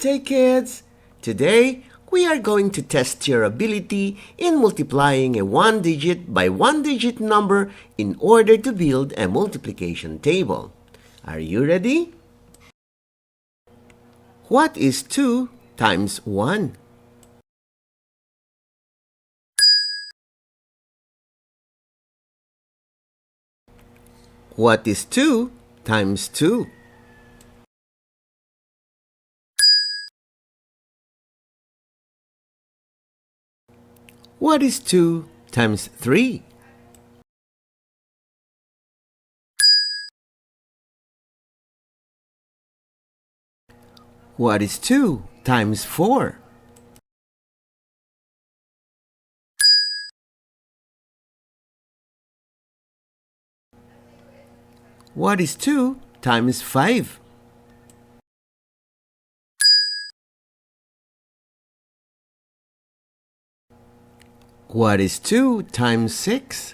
day, kids! Today, we are going to test your ability in multiplying a one-digit by one-digit number in order to build a multiplication table. Are you ready? What is 2 times 1? What is 2 times 2? What is 2 times 3? What is 2 times 4? What is 2 times 5? What is 2 times 6?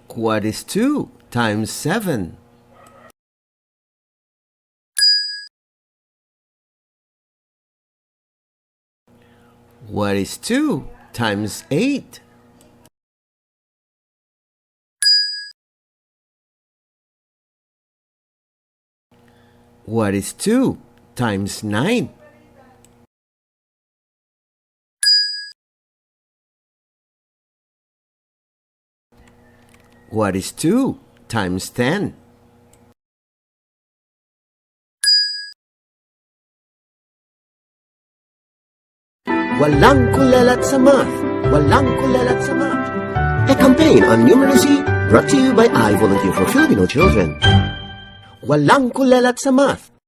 What is 2 times 7? What is 2 times 8? What is 2 times 9? What is 2 times 10? Walang kulelat sa math! Walang kulelat sa math! A campaign on numeracy brought to you by I Volunteer for Filipino Children. Walang kulelat sa math!